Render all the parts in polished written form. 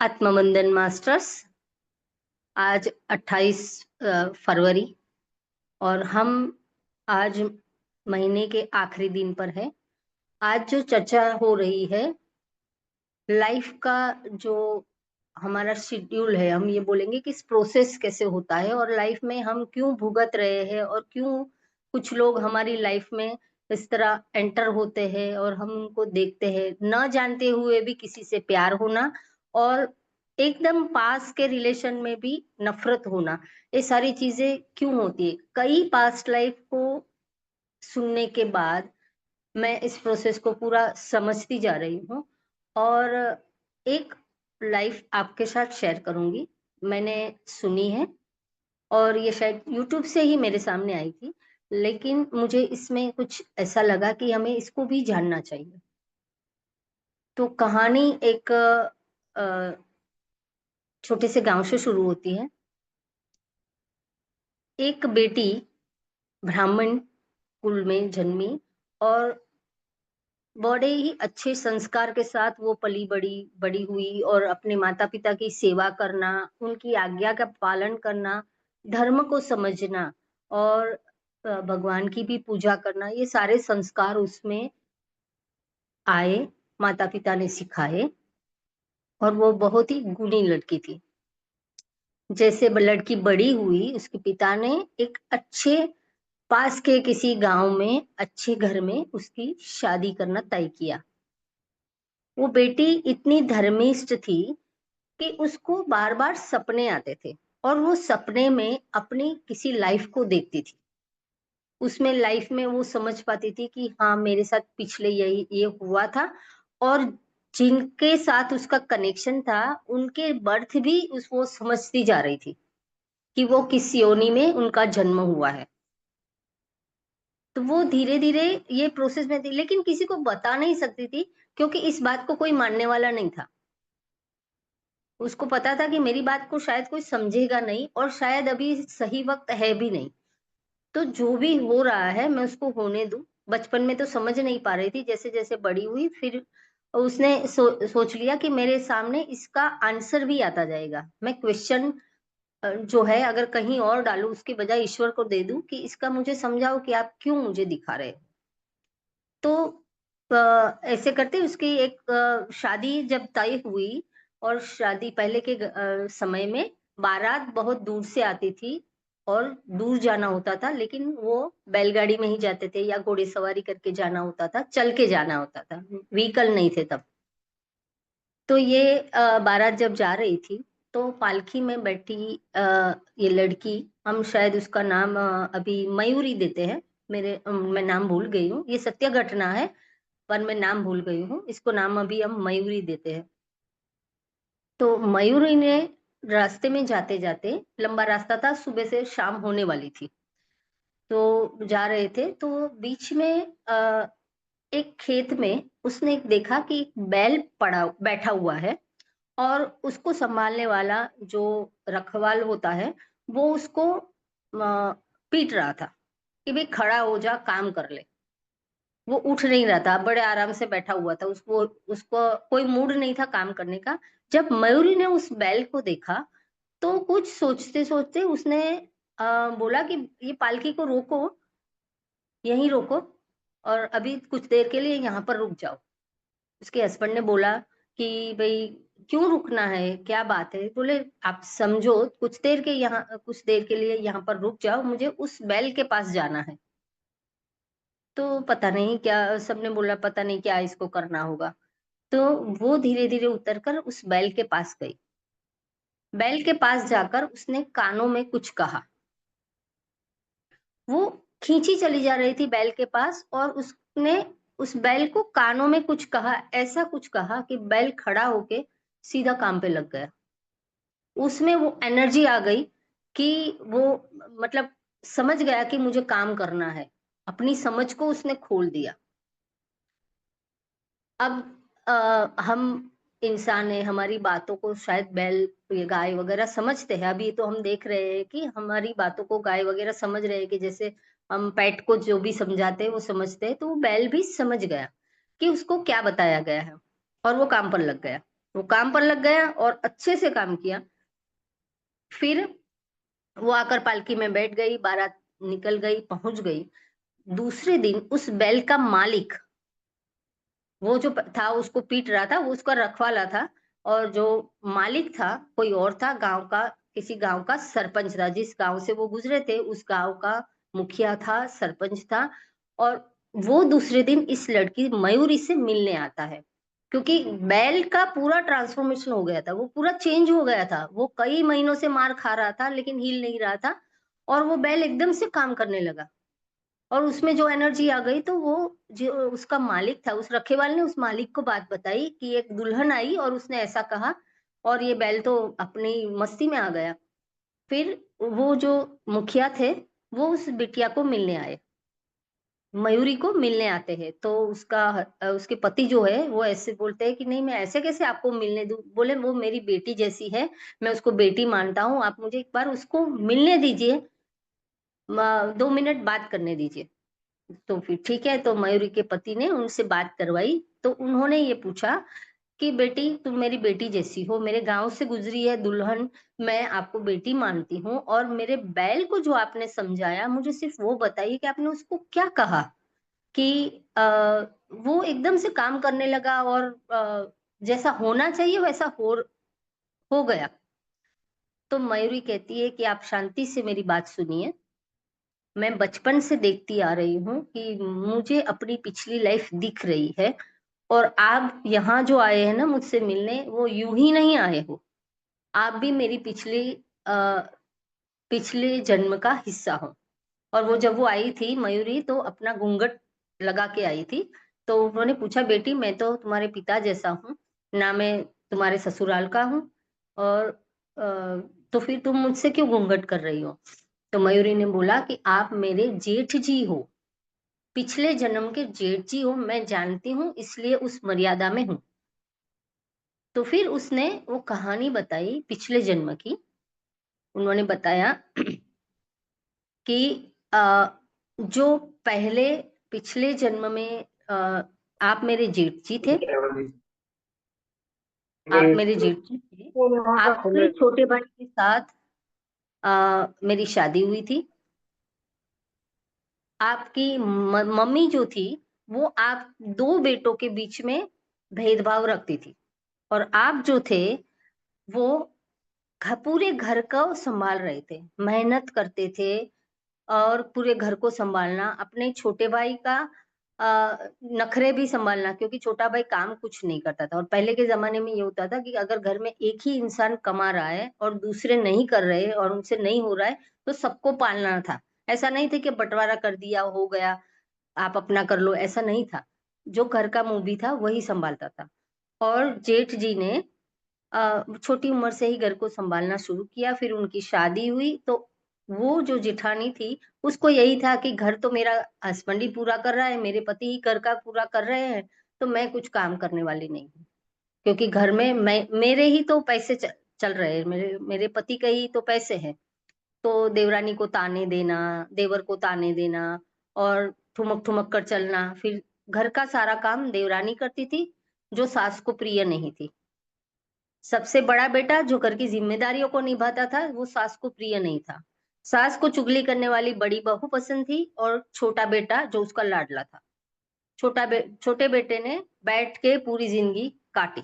आत्मवंदन masters. आज 28 फरवरी और हम आज महीने के आखिरी दिन पर है। आज जो चर्चा हो रही है लाइफ का, जो हमारा शेड्यूल है, हम ये बोलेंगे कि इस प्रोसेस कैसे होता है और लाइफ में हम क्यों भुगत रहे हैं और क्यों कुछ लोग हमारी लाइफ में इस तरह एंटर होते हैं और हम उनको देखते हैं न जानते हुए भी किसी से प्यार होना और एकदम पास के रिलेशन में भी नफरत होना। ये सारी चीजें क्यों होती है? कई पास्ट लाइफ को सुनने के बाद मैं इस प्रोसेस को पूरा समझती जा रही हूँ और एक लाइफ आपके साथ शेयर करूंगी। मैंने सुनी है और ये शायद यूट्यूब से ही मेरे सामने आई थी, लेकिन मुझे इसमें कुछ ऐसा लगा कि हमें इसको भी जानना चाहिए। तो कहानी एक छोटे से गांव से शुरू होती है। एक बेटी ब्राह्मण कुल में जन्मी और बड़े ही अच्छे संस्कार के साथ वो पली बड़ी बड़ी हुई और अपने माता पिता की सेवा करना, उनकी आज्ञा का पालन करना, धर्म को समझना और भगवान की भी पूजा करना, ये सारे संस्कार उसमें आए, माता पिता ने सिखाए। और वो बहुत ही गुणी लड़की थी। जैसे लड़की बड़ी हुई, उसके पिता ने एक अच्छे पास के किसी गांव में अच्छे घर में उसकी शादी करना तय किया। वो बेटी इतनी धर्मिष्ठ थी कि उसको बार बार सपने आते थे और वो सपने में अपनी किसी लाइफ को देखती थी। उसमें लाइफ में वो समझ पाती थी कि हाँ, मेरे साथ पिछले यही ये हुआ था और जिनके साथ उसका कनेक्शन था उनके बर्थ भी उस वो समझती जा रही थी कि वो किस योनि में उनका जन्म हुआ है। तो वो धीरे धीरे ये प्रोसेस में थी, लेकिन किसी को बता नहीं सकती थी क्योंकि इस बात को कोई मानने वाला नहीं था। उसको पता था कि मेरी बात को शायद कोई समझेगा नहीं और शायद अभी सही वक्त है भी नहीं। तो जो भी हो रहा है मैं उसको होने दूं। बचपन में तो समझ नहीं पा रही थी, जैसे जैसे बड़ी हुई फिर उसने सोच लिया कि मेरे सामने इसका आंसर भी आता जाएगा। मैं क्वेश्चन जो है अगर कहीं और डालूं उसकी बजाय ईश्वर को दे दूं कि इसका मुझे समझाओ कि आप क्यों मुझे दिखा रहे हो। तो ऐसे करते उसकी एक शादी जब तय हुई और शादी पहले के समय में बारात बहुत दूर से आती थी और दूर जाना होता था, लेकिन वो बैलगाड़ी में ही जाते थे या घोड़े सवारी करके जाना होता था, चल के जाना होता था, व्हीकल नहीं थे तब। तो ये बारात जब जा रही थी तो पालकी में बैठी ये लड़की, हम शायद उसका नाम अभी मयूरी देते हैं। मैं नाम भूल गई हूँ, ये सत्य घटना है पर मैं नाम भूल गई हूँ। इसको नाम अभी हम मयूरी देते हैं। तो मयूरी ने रास्ते में जाते जाते, लंबा रास्ता था, सुबह से शाम होने वाली थी, तो जा रहे थे तो बीच में एक खेत में उसने देखा कि एक बैल पड़ा बैठा हुआ है और उसको संभालने वाला जो रखवाल होता है वो उसको पीट रहा था कि भाई खड़ा हो जा, काम कर ले। वो उठ नहीं रहा था, बड़े आराम से बैठा हुआ था, उसको उसको कोई मूड नहीं था काम करने का। जब मयूरी ने उस बैल को देखा तो कुछ सोचते सोचते उसने बोला कि ये पालकी को रोको, यहीं रोको और अभी कुछ देर के लिए यहाँ पर रुक जाओ। उसके हस्बैंड ने बोला कि भाई क्यों रुकना है, क्या बात है? बोले आप समझो, कुछ देर के लिए यहाँ पर रुक जाओ, मुझे उस बैल के पास जाना है। तो पता नहीं क्या, सबने बोला पता नहीं क्या इसको करना होगा। तो वो धीरे धीरे उतरकर उस बैल के पास गई। बैल के पास जाकर उसने कानों में कुछ कहा। वो खींची चली जा रही थी बैल के पास और उसने उस बैल को कानों में कुछ कहा, ऐसा कुछ कहा कि बैल खड़ा होके सीधा काम पे लग गया। उसमें वो एनर्जी आ गई कि वो मतलब समझ गया कि मुझे काम करना है। अपनी समझ को उसने खोल दिया। अब हम इंसान है, हमारी बातों को शायद बैल, ये गाय वगैरह समझते हैं। अभी तो हम देख रहे हैं कि हमारी बातों को गाय वगैरह समझ रहे हैं कि जैसे हम पेट को जो भी समझाते हैं वो समझते हैं। तो वो बैल भी समझ गया कि उसको क्या बताया गया है और वो काम पर लग गया। वो काम पर लग गया और अच्छे से काम किया। फिर वो आकर पालकी में बैठ गई, बारात निकल गई, पहुंच गई। दूसरे दिन उस बैल का मालिक, वो जो था उसको पीट रहा था, वो उसका रखवाला था। और जो मालिक था कोई और था, गांव का, किसी गांव का सरपंच था। जिस गांव से वो गुजरे थे उस गांव का मुखिया था, सरपंच था। और वो दूसरे दिन इस लड़की मयूरी से मिलने आता है, क्योंकि बैल का पूरा ट्रांसफॉर्मेशन हो गया था, वो पूरा चेंज हो गया था। वो कई महीनों से मार खा रहा था लेकिन हिल नहीं रहा था, और वो बैल एकदम से काम करने लगा। और उसमें जो एनर्जी आ गई, तो वो जो उसका मालिक था, उस रखेवाल ने उस मालिक को बात बताई कि एक दुल्हन आई और उसने ऐसा कहा, और ये बैल तो अपनी मस्ती में आ गया। फिर वो जो मुखिया थे, वो उस बिटिया को मिलने आए, मयूरी को मिलने आते हैं। तो उसके पति जो है वो ऐसे बोलते हैं कि नहीं, मैं ऐसे कैसे आपको मिलने दूं। बोले वो मेरी बेटी जैसी है, मैं उसको बेटी मानता हूँ, आप मुझे एक बार उसको मिलने दीजिए, 2 मिनट बात करने दीजिए। तो फिर ठीक है, तो मयूरी के पति ने उनसे बात करवाई। तो उन्होंने ये पूछा कि बेटी, तुम मेरी बेटी जैसी हो, मेरे गांव से गुजरी है दुल्हन, मैं आपको बेटी मानती हूँ, और मेरे बैल को जो आपने समझाया, मुझे सिर्फ वो बताइए कि आपने उसको क्या कहा कि वो एकदम से काम करने लगा, और जैसा होना चाहिए वैसा हो गया। तो मयूरी कहती है कि आप शांति से मेरी बात सुनिए। मैं बचपन से देखती आ रही हूँ कि मुझे अपनी पिछली लाइफ दिख रही है, और आप यहाँ जो आए हैं ना मुझसे मिलने, वो यूं ही नहीं आए हो। आप भी मेरी आ, पिछले जन्म का हिस्सा हो। और वो जब वो आई थी मयूरी, तो अपना घूंघट लगा के आई थी। तो उन्होंने पूछा, बेटी मैं तो तुम्हारे पिता जैसा हूँ ना, मैं तुम्हारे ससुराल का हूँ, और तो फिर तुम मुझसे क्यों घूंघट कर रही हो। तो मयूरी ने बोला कि आप मेरे जेठ जी हो, पिछले जन्म के जेठ जी हो, मैं जानती हूँ, इसलिए उस मर्यादा में हूँ। तो फिर उसने वो कहानी बताई पिछले जन्म की। उन्होंने बताया कि जो पहले पिछले जन्म में आप मेरे जेठ जी थे, आप मेरे जेठ जी थे, आपके छोटे भाई के साथ मेरी शादी हुई थी। आपकी मम्मी जो थी, वो आप दो बेटों के बीच में भेदभाव रखती थी। और आप जो थे, वो पूरे घर को संभाल रहे थे, मेहनत करते थे, और पूरे घर को संभालना, अपने छोटे भाई का नखरे भी संभालना, क्योंकि छोटा भाई काम कुछ नहीं करता था। और पहले के जमाने में ये होता था कि अगर घर में एक ही इंसान कमा रहा है और दूसरे नहीं कर रहे और उनसे नहीं हो रहा है, तो सबको पालना था। ऐसा नहीं था कि बंटवारा कर दिया हो गया, आप अपना कर लो, ऐसा नहीं था। जो घर का मुंह था वही संभालता था। और जेठ जी ने छोटी उम्र से ही घर को संभालना शुरू किया। फिर उनकी शादी हुई, तो वो जो जिठानी थी, उसको यही था कि घर तो मेरा हस्बैंड ही पूरा कर रहा है, मेरे पति ही घर का पूरा कर रहे हैं, तो मैं कुछ काम करने वाली नहीं हूँ। क्योंकि घर में मेरे ही तो पैसे चल रहे हैं, मेरे मेरे पति के ही तो पैसे हैं। तो देवरानी को ताने देना, देवर को ताने देना, और ठुमक ठुमक कर चलना। फिर घर का सारा काम देवरानी करती थी, जो सास को प्रिय नहीं थी। सबसे बड़ा बेटा जो घर की जिम्मेदारियों को निभाता था, वो सास को प्रिय नहीं था। सास को चुगली करने वाली बड़ी बहू पसंद थी, और छोटा बेटा जो उसका लाडला था। छोटे बेटे ने बैठ के पूरी जिंदगी काटी,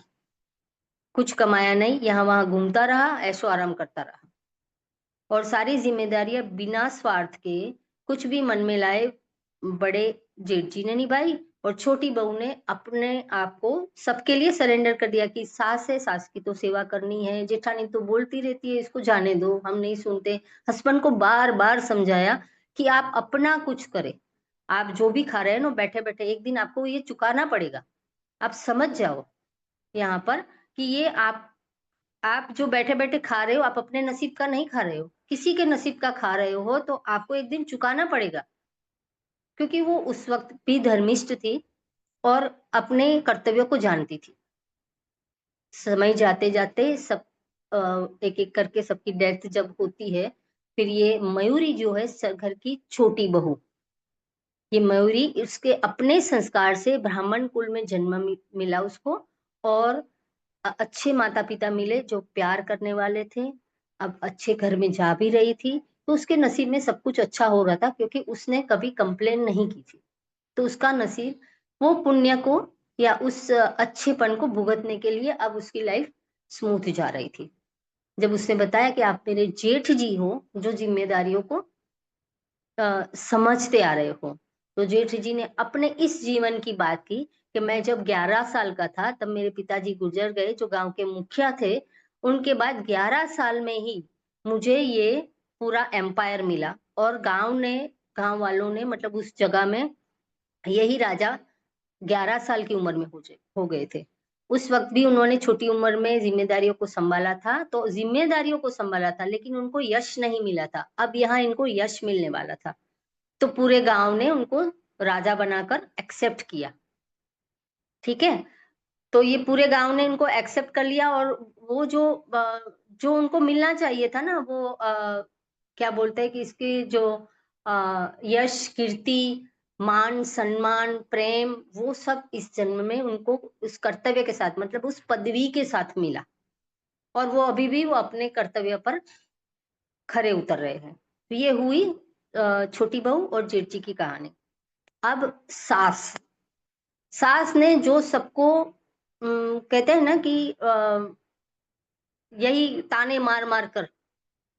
कुछ कमाया नहीं, यहाँ वहां घूमता रहा, ऐशो आराम करता रहा। और सारी जिम्मेदारियां बिना स्वार्थ के, कुछ भी मन में लाए, बड़े जेठ जी ने निभाई। और छोटी बहू ने अपने आप को सबके लिए सरेंडर कर दिया कि सास है, सास की तो सेवा करनी है, जेठानी तो बोलती रहती है, इसको जाने दो, हम नहीं सुनते। हस्बैंड को बार बार समझाया कि आप अपना कुछ करें, आप जो भी खा रहे हैं ना, बैठे बैठे एक दिन आपको ये चुकाना पड़ेगा। आप समझ जाओ यहाँ पर कि ये आप जो बैठे बैठे खा रहे हो, आप अपने नसीब का नहीं खा रहे हो, किसी के नसीब का खा रहे हो, तो आपको एक दिन चुकाना पड़ेगा। क्योंकि वो उस वक्त भी धर्मिष्ठ थी और अपने कर्तव्यों को जानती थी। समय जाते जाते सब एक एक करके सबकी डेथ जब होती है, फिर ये मयूरी जो है घर की छोटी बहू, ये मयूरी उसके अपने संस्कार से ब्राह्मण कुल में जन्म मिला उसको। और अच्छे माता पिता मिले जो प्यार करने वाले थे। अब अच्छे घर में जा भी रही थी, तो उसके नसीब में सब कुछ अच्छा हो रहा था, क्योंकि उसने कभी कंप्लेन नहीं की थी। तो उसका नसीब वो पुण्य को या उस अच्छेपन को भुगतने के लिए अब उसकी लाइफ स्मूथ जा रही थी। जब उसने बताया कि आप मेरे जेठ जी हो जो जिम्मेदारियों को समझते आ रहे हो, तो जेठ जी ने अपने इस जीवन की बात की कि मैं जब 11 साल का था तब मेरे पिताजी गुजर गए, जो गांव के मुखिया थे। उनके बाद 11 साल में ही मुझे ये पूरा एम्पायर मिला, और गांव वालों ने मतलब उस जगह में यही राजा 11 साल की उम्र में हो गए थे। उस वक्त भी उन्होंने छोटी उम्र में जिम्मेदारियों को संभाला था, तो जिम्मेदारियों को संभाला था, लेकिन उनको यश नहीं मिला था। अब यहाँ इनको यश मिलने वाला था, तो पूरे गांव ने उनको राजा बनाकर एक्सेप्ट किया। ठीक है, तो ये पूरे गांव ने इनको एक्सेप्ट कर लिया, और वो जो उनको मिलना चाहिए था ना, वो क्या बोलते हैं कि इसकी जो यश, कीर्ति, मान, सम्मान, प्रेम, वो सब इस जन्म में उनको उस कर्तव्य के साथ, मतलब उस पदवी के साथ मिला। और वो अभी भी वो अपने कर्तव्य पर खरे उतर रहे हैं। तो ये हुई छोटी बहू और जेठ जी की कहानी। अब सास ने जो सबको कहते हैं ना कि यही ताने मार मार कर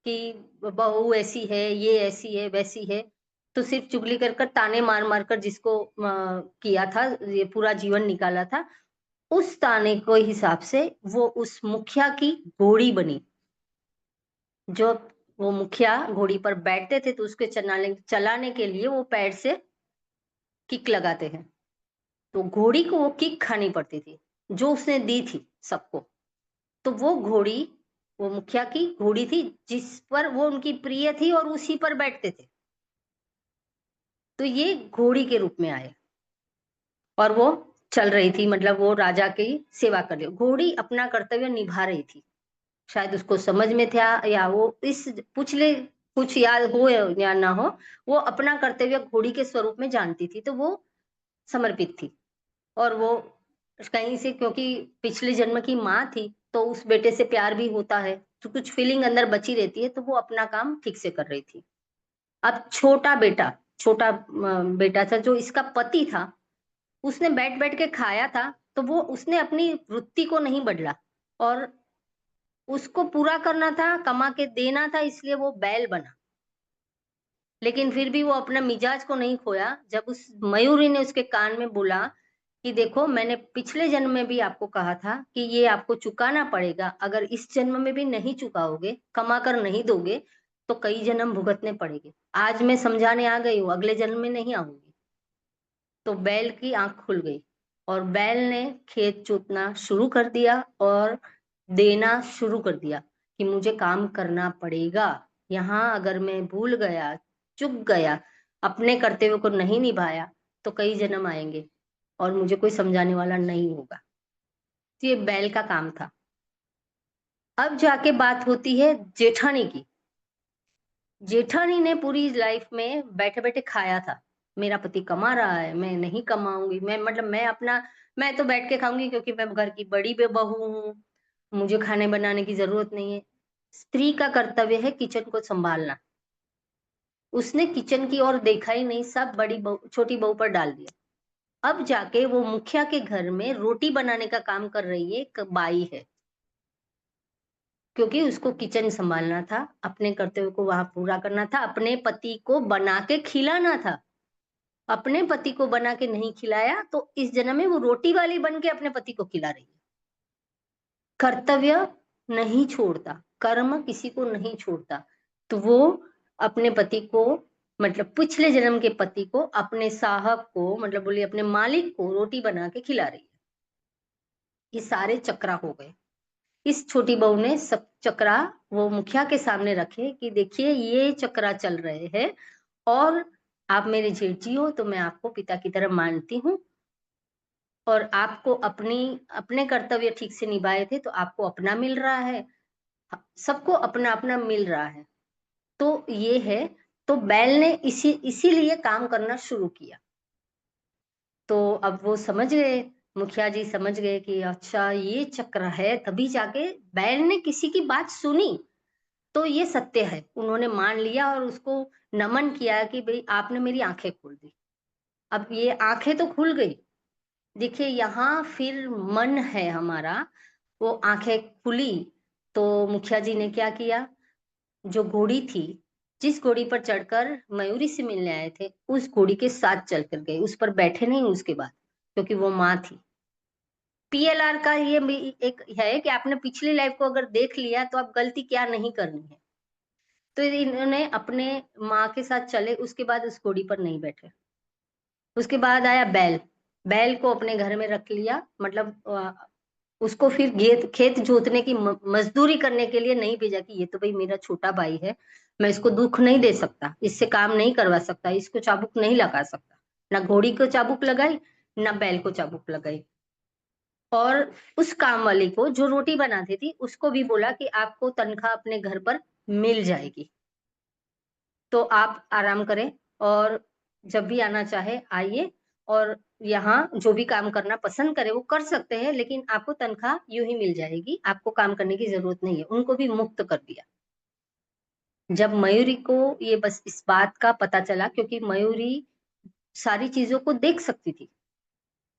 कि बहू ऐसी है, ये ऐसी है, वैसी है, तो सिर्फ चुगली कर कर ताने मार मार कर जिसको किया था, ये पूरा जीवन निकाला था, उस ताने को हिसाब से वो उस मुखिया की घोड़ी बनी। जो वो मुखिया घोड़ी पर बैठते थे, तो उसके चलाने के लिए वो पैर से किक लगाते हैं, तो घोड़ी को वो किक खानी पड़ती थी जो उसने दी थी सबको। तो वो घोड़ी वो मुखिया की घोड़ी थी, जिस पर वो उनकी प्रिय थी और उसी पर बैठते थे। तो ये घोड़ी के रूप में आए, और वो चल रही थी, मतलब वो राजा की सेवा कर रही, घोड़ी अपना कर्तव्य निभा रही थी। शायद उसको समझ में था, या वो इस पूछ ले, कुछ याद हो या ना हो, वो अपना कर्तव्य घोड़ी के स्वरूप में जानती थी, तो वो समर्पित थी। और वो कहीं से, क्योंकि पिछले जन्म की माँ थी, तो उस बेटे से प्यार भी होता है, तो कुछ फीलिंग अंदर बची रहती है, तो वो अपना काम ठीक से कर रही थी। अब छोटा बेटा था जो इसका पति था, उसने बैठ बैठ के खाया था, तो वो उसने अपनी वृत्ति को नहीं बदला, और उसको पूरा करना था, कमा के देना था, इसलिए वो बैल बना। लेकिन फिर भी वो अपना मिजाज को नहीं खोया। जब उस मयूरी ने उसके कान में बोला कि देखो, मैंने पिछले जन्म में भी आपको कहा था कि ये आपको चुकाना पड़ेगा, अगर इस जन्म में भी नहीं चुकाओगे, कमा कर नहीं दोगे, तो कई जन्म भुगतने पड़ेंगे। आज मैं समझाने आ गई हूँ, अगले जन्म में नहीं आऊंगी। तो बैल की आंख खुल गई, और बैल ने खेत जोतना शुरू कर दिया और देना शुरू कर दिया कि मुझे काम करना पड़ेगा। यहाँ अगर मैं भूल गया, चूक गया, अपने कर्तव्य को नहीं निभाया, तो कई जन्म आएंगे और मुझे कोई समझाने वाला नहीं होगा। तो ये बैल का काम था। अब जाके बात होती है जेठानी की। जेठानी ने पूरी लाइफ में बैठे बैठे खाया था, मेरा पति कमा रहा है, मैं नहीं कमाऊंगी, मैं मतलब मैं तो बैठ के खाऊंगी, क्योंकि मैं घर की बड़ी बहू हूँ, मुझे खाने बनाने की जरूरत नहीं है। स्त्री का कर्तव्य है किचन को संभालना। उसने किचन की ओर देखा ही नहीं, सब छोटी बहू पर डाल दिया। अब जाके वो मुखिया के घर में रोटी बनाने का काम कर रही है, एक बाई है, क्योंकि उसको किचन संभालना था, अपने कर्तव्य को वहां पूरा करना था, अपने पति को बना के खिलाना था। अपने पति को बना के नहीं खिलाया, तो इस जन्म में वो रोटी वाली बन के अपने पति को खिला रही है। कर्तव्य नहीं छोड़ता, कर्म किसी को नहीं छोड़ता। तो वो अपने पति को, मतलब पिछले जन्म के पति को, अपने साहब को, मतलब बोलिए अपने मालिक को रोटी बना के खिला रही है। ये सारे चक्रा हो गए। इस छोटी बहू ने सब चक्रा वो मुखिया के सामने रखे कि देखिए, ये चक्रा चल रहे हैं, और आप मेरे जेठ जी हो, तो मैं आपको पिता की तरह मानती हूँ, और आपको अपने कर्तव्य ठीक से निभाए थे, तो आपको अपना मिल रहा है, सबको अपना अपना मिल रहा है। तो ये है। तो बैल ने इसीलिए काम करना शुरू किया। तो अब वो समझ गए मुखिया जी समझ गए कि अच्छा ये चक्र है, तभी जाके बैल ने किसी की बात सुनी तो ये सत्य है। उन्होंने मान लिया और उसको नमन किया कि भाई आपने मेरी आंखें खोल दी। अब ये आंखें तो खुल गई। देखिए यहाँ फिर मन है हमारा, वो आंखें खुली तो मुखिया जी ने क्या किया, जो घोड़ी थी, जिस घोड़ी पर चढ़कर मयूरी से मिलने आए थे, उस घोड़ी के साथ चल कर गए, उस पर बैठे नहीं उसके बाद, क्योंकि वो माँ थी। पीएलआर का ये भी एक है कि आपने पिछली लाइफ को अगर देख लिया तो आप गलती क्या नहीं करनी है। तो इन्होंने अपने माँ के साथ चले, उसके बाद उस घोड़ी पर नहीं बैठे। उसके बाद आया बैल, बैल को अपने घर में रख लिया, मतलब उसको फिर खेत खेत जोतने की मजदूरी करने के लिए नहीं भेजा कि ये तो भाई मेरा छोटा भाई है, मैं इसको दुख नहीं दे सकता, इससे काम नहीं करवा सकता, इसको चाबुक नहीं लगा सकता। ना घोड़ी को चाबुक लगाई, ना बैल को चाबुक लगाई। और उस काम वाली को जो रोटी बनाती थी उसको भी बोला कि आपको तनख्वाह अपने घर पर मिल जाएगी, तो आप आराम करें और जब भी आना चाहे आइए, और यहाँ जो भी काम करना पसंद करे वो कर सकते हैं, लेकिन आपको तनख्वाह यूं ही मिल जाएगी, आपको काम करने की जरूरत नहीं है। उनको भी मुक्त कर दिया। जब मयूरी को ये बस इस बात का पता चला, क्योंकि मयूरी सारी चीजों को देख सकती थी,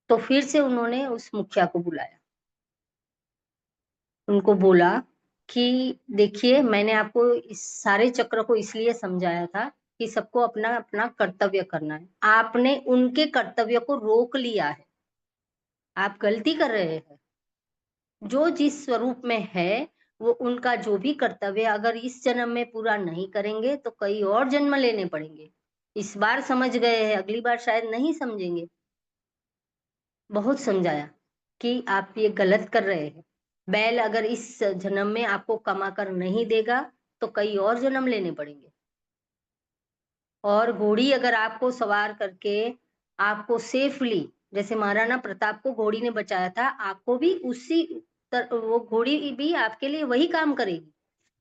तो फिर से उन्होंने उस मुखिया को बुलाया। उनको बोला कि देखिए मैंने आपको इस सारे चक्र को इसलिए समझाया था कि सबको अपना अपना कर्तव्य करना है, आपने उनके कर्तव्य को रोक लिया है, आप गलती कर रहे हैं। जो जिस स्वरूप में है, वो उनका जो भी कर्तव्य अगर इस जन्म में पूरा नहीं करेंगे तो कई और जन्म लेने पड़ेंगे। इस बार समझ गए हैं, अगली बार शायद नहीं समझेंगे। बहुत समझाया कि आप ये गलत कर रहे हैं। बैल अगर इस जन्म में आपको कमा कर नहीं देगा तो कई और जन्म लेने पड़ेंगे। और घोड़ी अगर आपको सवार करके आपको सेफली, जैसे महाराणा प्रताप को घोड़ी ने बचाया था, आपको भी उसी वो घोड़ी भी आपके लिए वही काम करेगी।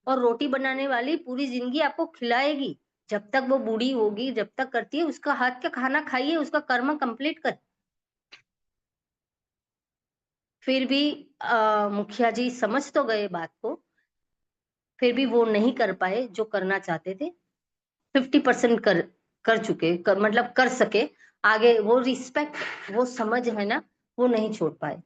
और रोटी बनाने वाली पूरी जिंदगी आपको खिलाएगी, जब तक वो बूढ़ी होगी, जब तक करती है, उसका हाथ का खाना खाइए, उसका कर्म कंप्लीट कर। फिर भी मुखिया जी समझ तो गए बात को, फिर भी वो नहीं कर पाए जो करना चाहते थे। 50% कर कर चुके, मतलब कर सके। आगे वो रिस्पेक्ट, वो समझ है ना, वो नहीं छोड़ पाए।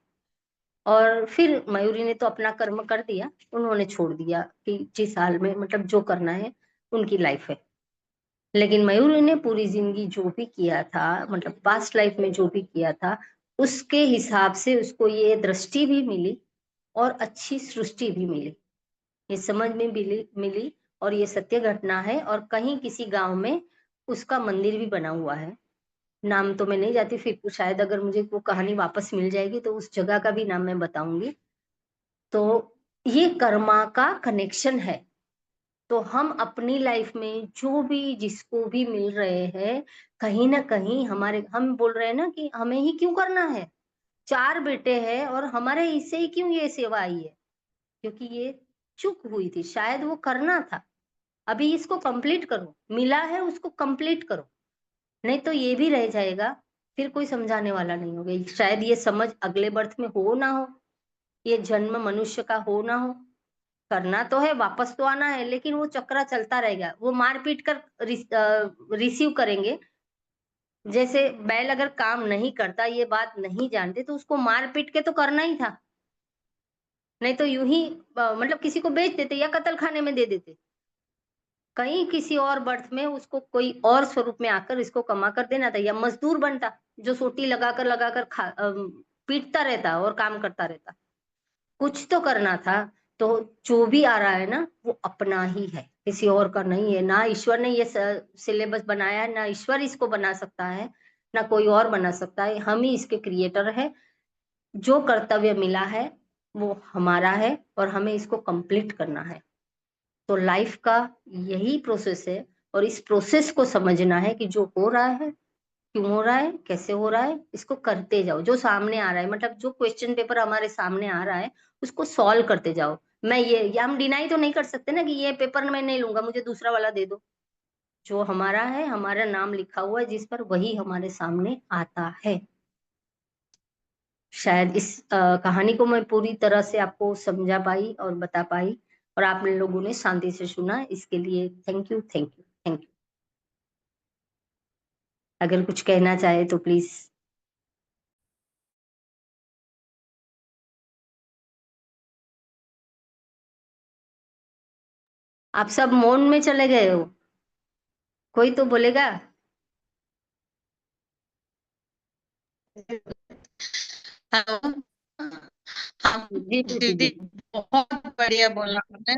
और फिर मयूरी ने तो अपना कर्म कर दिया, उन्होंने छोड़ दिया कि जिस हाल में, मतलब जो करना है उनकी लाइफ है। लेकिन मयूरी ने पूरी जिंदगी जो भी किया था, मतलब पास्ट लाइफ में जो भी किया था, उसके हिसाब से उसको ये दृष्टि भी मिली और अच्छी सृष्टि भी मिली, ये समझ में मिली। और ये सत्य घटना है, और कहीं किसी गांव में उसका मंदिर भी बना हुआ है। नाम तो मैं नहीं जाती, फिर शायद अगर मुझे वो कहानी वापस मिल जाएगी तो उस जगह का भी नाम मैं बताऊंगी। तो ये कर्मा का कनेक्शन है। तो हम अपनी लाइफ में जो भी जिसको भी मिल रहे हैं, कहीं ना कहीं हमारे, हम बोल रहे हैं ना कि हमें ही क्यों करना है, चार बेटे हैं और हमारे हिस्से ही क्यों ये सेवा आई है, क्योंकि ये चूक हुई थी, शायद वो करना था। अभी इसको कंप्लीट करो, मिला है उसको कंप्लीट करो, नहीं तो ये भी रह जाएगा, फिर कोई समझाने वाला नहीं होगा। शायद ये समझ अगले बर्थ में हो ना हो, ये जन्म मनुष्य का हो ना हो, करना तो है, वापस तो आना है, लेकिन वो चक्रा चलता रहेगा, वो मार पीट कर रिसीव करेंगे। जैसे बैल अगर काम नहीं करता, ये बात नहीं जानते, तो उसको मार पीट के तो करना ही था, नहीं तो यूं ही मतलब किसी को बेच देते या कत्ल खाने में दे देते। कहीं किसी और बर्थ में उसको कोई और स्वरूप में आकर इसको कमा कर देना था, या मजदूर बनता जो सोटी लगाकर लगाकर पीटता रहता और काम करता रहता। कुछ तो करना था। तो जो भी आ रहा है ना, वो अपना ही है, किसी और का नहीं है। ना ईश्वर ने ये सिलेबस बनाया है, ना ईश्वर इसको बना सकता है, ना कोई और बना सकता है, हम ही इसके क्रिएटर है। जो कर्तव्य मिला है वो हमारा है और हमें इसको कंप्लीट करना है। तो लाइफ का यही प्रोसेस है, और इस प्रोसेस को समझना है कि जो हो रहा है, क्यों हो रहा है, कैसे हो रहा है, इसको करते जाओ। जो सामने आ रहा है, मतलब जो क्वेश्चन पेपर हमारे सामने आ रहा है, उसको सॉल्व करते जाओ। मैं ये हम डिनाई तो नहीं कर सकते ना कि ये पेपर मैं नहीं लूंगा, मुझे दूसरा वाला दे दो। जो हमारा है, हमारा नाम लिखा हुआ है जिस पर, वही हमारे सामने आता है। शायद इस कहानी को मैं पूरी तरह से आपको समझा पाई और बता पाई, और आप लोगों ने शांति से सुना, इसके लिए thank you, thank you, thank you. अगर कुछ कहना चाहे तो प्लीज। आप सब मौन में चले गए हो, कोई तो बोलेगा। हेलो। हम जी जी दीदी, जी। बहुत बढ़िया बोला आपने।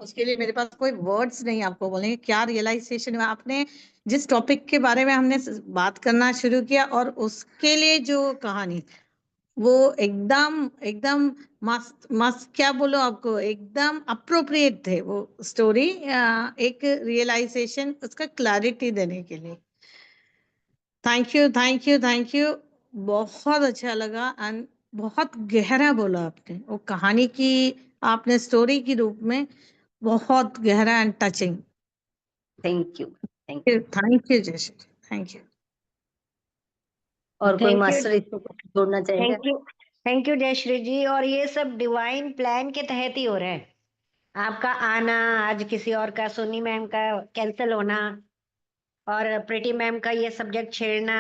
उसके लिए मेरे पास कोई वर्ड्स नहीं आपको बोलने के। क्या रियलाइजेशन हुआ आपने जिस टॉपिक के बारे में हमने बात करना शुरू किया, और उसके लिए जो कहानी, वो एकदम एकदम मस्त मस्त, क्या बोलो आपको, एकदम अप्रोप्रिएट थे वो स्टोरी, एक रियलाइजेशन, उसका क्लैरिटी देने के लिए। Thank you, thank you, thank you. बहुत अच्छा लगा, एंड बहुत गहरा बोला आपने वो कहानी की, आपने स्टोरी के रूप में बहुत गहरा and touching. Thank you, thank you. Thank you Jayashree, thank you. और कोई थैंक यू, मास्टर इसको कुछ जोड़ना चाहेंगे? Thank you, thank you Jayashree ji. और ये सब डिवाइन प्लान के तहत ही हो रहा है। आपका आना, आज किसी और का, सोनी मैम का कैंसिल होना, और प्रीति मैम का ये सब्जेक्ट छेड़ना,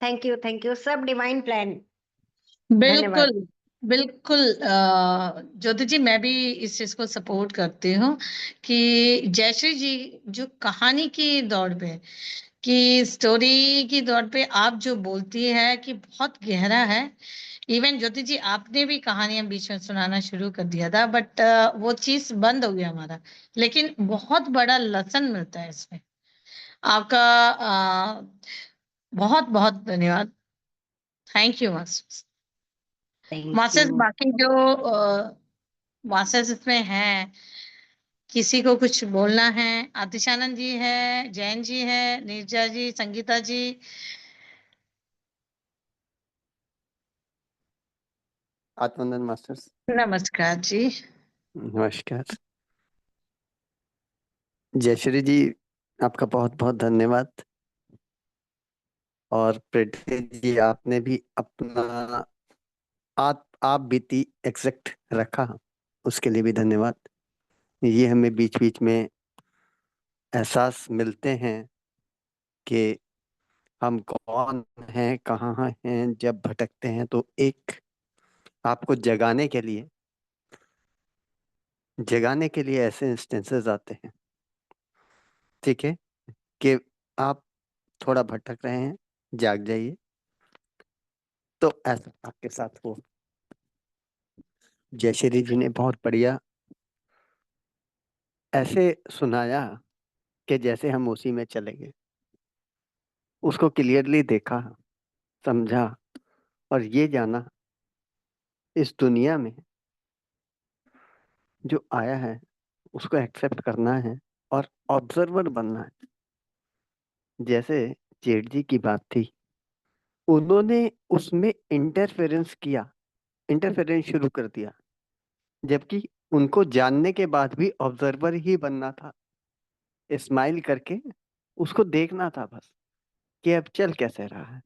थैंक यू, सब डिवाइन प्लान। धन्यवाद। बिल्कुल बिल्कुल। ज्योति जी, मैं भी इस चीज को सपोर्ट करती हूँ कि जयश्री जी जो कहानी की दौड़ पे, कि स्टोरी की दौड़ पे आप जो बोलती है कि बहुत गहरा है। इवन ज्योति जी, आपने भी कहानियां बीच में सुनाना शुरू कर दिया था, बट वो चीज बंद हो गया हमारा, लेकिन बहुत बड़ा लेसन मिलता है इसमें। आपका बहुत बहुत धन्यवाद। Thank you masters. Thank masters, you. बाकी जो मास्टर्स इसमें हैं, किसी को कुछ बोलना है? आतिशानंद जी है, जैन जी है, नीरजा जी, संगीता जी। आत्मनंदन मास्टर्स। नमस्कार जी। नमस्कार जयश्री जी, आपका बहुत बहुत धन्यवाद। और प्रीति जी, आपने भी अपना आप बीती एग्जैक्ट रखा, उसके लिए भी धन्यवाद। ये हमें बीच बीच में एहसास मिलते हैं कि हम कौन हैं, कहाँ हैं। जब भटकते हैं तो एक आपको जगाने के लिए ऐसे इंस्टेंसेस आते हैं, ठीक है, कि आप थोड़ा भटक रहे हैं, जाग जाइए। तो ऐसा आपके साथ हुआ। जयश्री जी ने बहुत बढ़िया ऐसे सुनाया कि जैसे हम उसी में चले गए, उसको क्लियरली देखा, समझा, और ये जाना इस दुनिया में जो आया है उसको एक्सेप्ट करना है और ऑब्जर्वर बनना है। जैसे जेठ जी की बात थी, उन्होंने उसमें इंटरफेरेंस शुरू कर दिया, जबकि उनको जानने के बाद भी ऑब्जर्वर ही बनना था। स्माइल करके उसको देखना था बस, कि अब चल कैसे रहा है।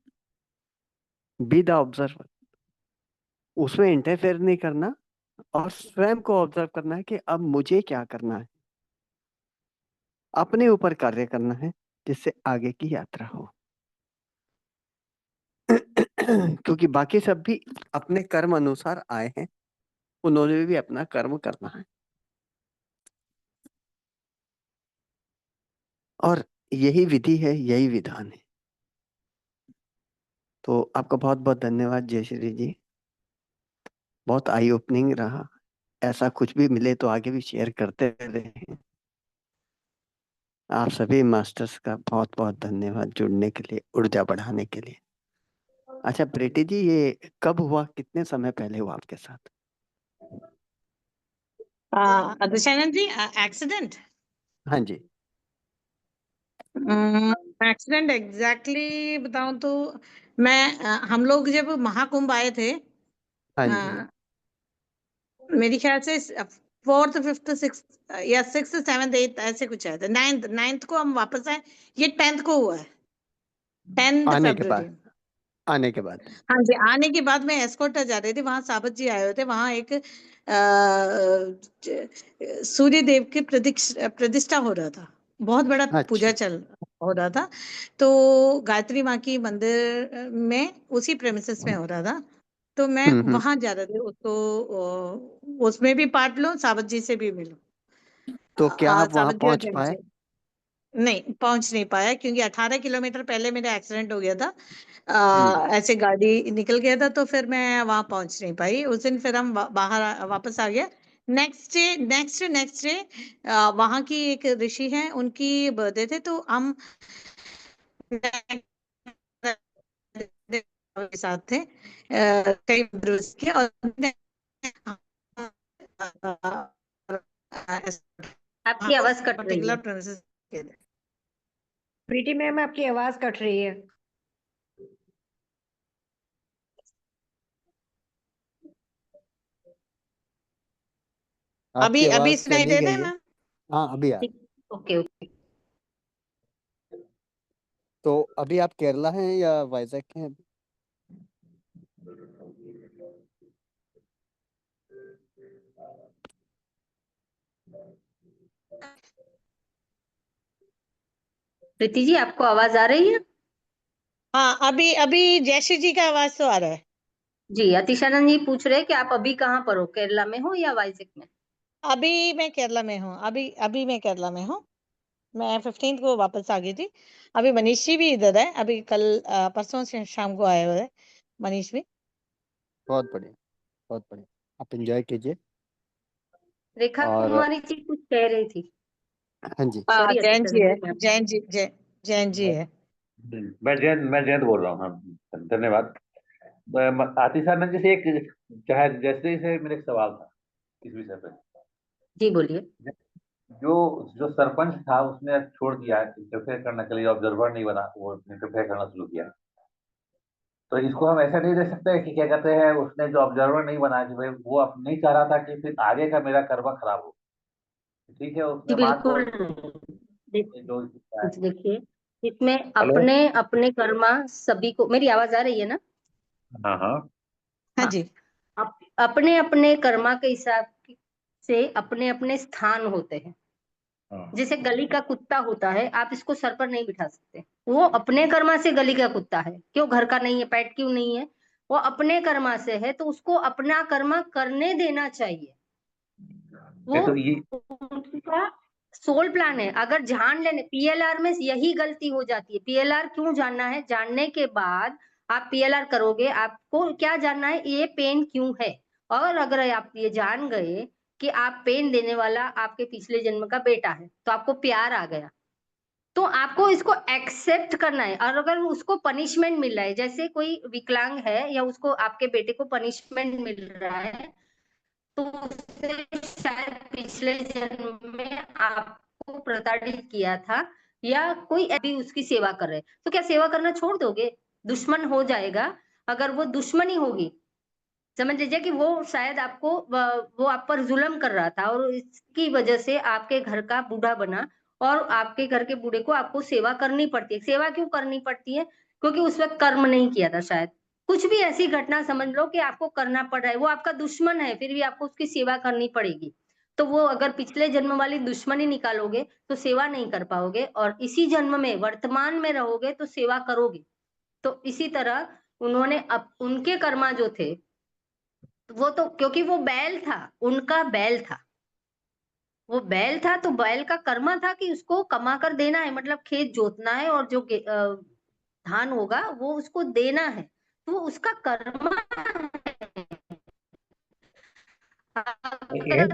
बी द ऑब्जर्वर, उसमें इंटरफेयर नहीं करना, और स्वयं को ऑब्जर्व करना है कि अब मुझे क्या करना है, अपने ऊपर कार्य करना है, जिससे आगे की यात्रा हो। क्योंकि बाकी सब भी अपने कर्म अनुसार आए हैं, उन्होंने भी अपना कर्म करना है। और यही विधि है, यही विधान है। तो आपका बहुत बहुत धन्यवाद जयश्री जी, बहुत आई ओपनिंग रहा। ऐसा कुछ भी मिले तो आगे भी शेयर करते रहे। आप सभी मास्टर्स का बहुत बहुत धन्यवाद जुड़ने के लिए, ऊर्जा बढ़ाने के लिए। अच्छा प्रीति जी, ये कब हुआ, कितने समय पहले हुआ आपके साथ? आतिशानंद जी, एक्सीडेंट? हाँ जी। एक्सीडेंट एग्जैक्टली बताऊं तो, हम लोग जब महाकुंभ आए थे, हाँ अ, जी। मेरी ख्याल से फोर्थ, फिफ्थ, सिक्स, या सिक्स, सेवन्थ, एट्थ, ऐसे कुछ आया था। नाइन्थ को हम वापस आए। ये 10th को हुआ है, 10th आने के फरवरी। बाद आने के बाद। हाँ जी, आने के बाद मैं एस्कॉर्ट जा रही थी, वहां साबत जी आए हुए थे, वहां एक सूर्य देव की प्रतिष्ठा हो रहा था, बहुत बड़ा पूजा अच्छा। हो रहा था। तो गायत्री माँ की मंदिर में उसी प्रेमिसेस में हो रहा था, तो मैं हम्म। वहां जा रही थी, उसमें भी पार्ट लूं, साबत जी से भी मिलूं। तो क्या आप वहां साबत जी और पहुंच जैन पाए? जी नहीं पहुंच नहीं पाया, क्योंकि 18 किलोमीटर पहले मेरा एक्सीडेंट हो गया था। ऐसे गाड़ी निकल गया था, तो फिर मैं वहां पहुंच नहीं पाई उस दिन। फिर हम बाहर वापस आ गए। नेक्स्ट डे वहां की एक ऋषि हैं, उनकी बर्थडे थे, तो हम के साथ थे कई ब्रूस के, और आपकी आवाज कट रही पर्टिकुलर है। प्रेमिसेस के थे। प्रीति मैम आपकी आवाज कट रही है। आपकी अभी आवाज सुनाई चली दे रहा गई है है। मैम? हाँ, अभी आ रही। Okay okay. तो अभी आप केरला हैं या वाइजैक हैं? प्रीति जी, आपको आवाज आ रही है? हाँ, अभी अभी जयश्री जी का आवाज तो आ रहा है। जी, अतिशानंद जी पूछ रहे हैं कि आप अभी कहाँ पर हो, केरला में हो या वाइजैक में? अभी मैं केरला में हूँ, अभी मैं केरला में हूँ। मैं 15 को वापस आ गई थी। अभी मनीष जी भी इधर है, अभी कल परसों से शाम को आए हुए हैं मनीष भी। बहुत बढ़िया, बहुत बढ़िया। आप एंजॉय कीजिए। रेखा और कुमारी जी कुछ कह रही थी। हाँ जी। सॉरी जैन जी अतिशानंद है, जी, मैं जैन जी है। मैं जयंत बोल रहा हूँ। हाँ, धन्यवाद। आतिशानंद जी से एक, चाहे जैसे से मेरे एक सवाल था इस विषय पे। जी बोलिए। जो जो सरपंच था उसने छोड़ दिया इंटरफेयर करने के लिए, ऑब्जर्वर नहीं बना, वो इंटरफेयर करना शुरू किया। तो इसको हम ऐसा नहीं दे सकते कि क्या कहते हैं, उसने जो ऑब्जर्वर नहीं बना, कि भाई वो अब नहीं चाह रहा था कि फिर आगे का मेरा कर्मा खराब हो। ठीक है, जी उसने माँ को बिल्कुल। जो देखिए, इसमें हेलो। अपने अपने कर्मा सभी को, मेरी आवाज आ रही है ना? हाँ हाँ। हाँ हाँ। जी। अपने अपने कर्मा के हिसाब से अपने अपने स्थान होते हैं। हाँ। जैसे गली का कुत्ता होता है, आप इसको सर पर नहीं बिठा सकते। वो अपने कर्मा से गली का कुत्ता है, क्यों घर का नहीं है, पेट क्यों नहीं है? वो अपने कर्मा से है, तो उसको अपना कर्मा करने देना चाहिए। वो नहीं तो ये उनका सोल प्लान है। अगर जान लेने, पीएलआर में यही गलती हो जाती है। पीएलआर क्यों जानना है? जानने के बाद आप पीएलआर करोगे, आपको क्या जानना है, ये पेन क्यों है। और अगर आप ये जान गए कि आप पेन देने वाला आपके पिछले जन्म का बेटा है, तो आपको प्यार आ गया, तो आपको इसको एक्सेप्ट करना है। और अगर उसको पनिशमेंट मिल रहा है, जैसे कोई विकलांग है या उसको, आपके बेटे को पनिशमेंट मिल रहा है, तो उसे शायद पिछले जन्म में आपको प्रताड़ित किया था, या कोई अभी उसकी सेवा कर रहे, तो क्या सेवा करना छोड़ दोगे? दुश्मन हो जाएगा। अगर वो दुश्मनी होगी, समझ लीजिए कि वो शायद आपको वो आप पर जुल्म कर रहा था, और इसकी वजह से आपके घर का बूढ़ा बना, और आपके घर के बूढ़े को आपको सेवा करनी पड़ती है। सेवा क्यों करनी पड़ती है? क्योंकि उस वक्त कर्म नहीं किया था शायद। कुछ भी ऐसी घटना समझ लो कि आपको करना पड़ रहा है, वो आपका दुश्मन है, फिर भी आपको उसकी सेवा करनी पड़ेगी। तो वो अगर पिछले जन्म वाली दुश्मनी निकालोगे तो सेवा नहीं कर पाओगे, और इसी जन्म में वर्तमान में रहोगे तो सेवा करोगे। तो इसी तरह उन्होंने उनके कर्मा जो थे, वो तो क्योंकि वो बैल था, उनका बैल था, वो बैल था, तो बैल का कर्मा था कि उसको कमा कर देना है, मतलब खेत जोतना है, और जो धान होगा वो उसको देना है, तो वो उसका कर्मा है। ये अगर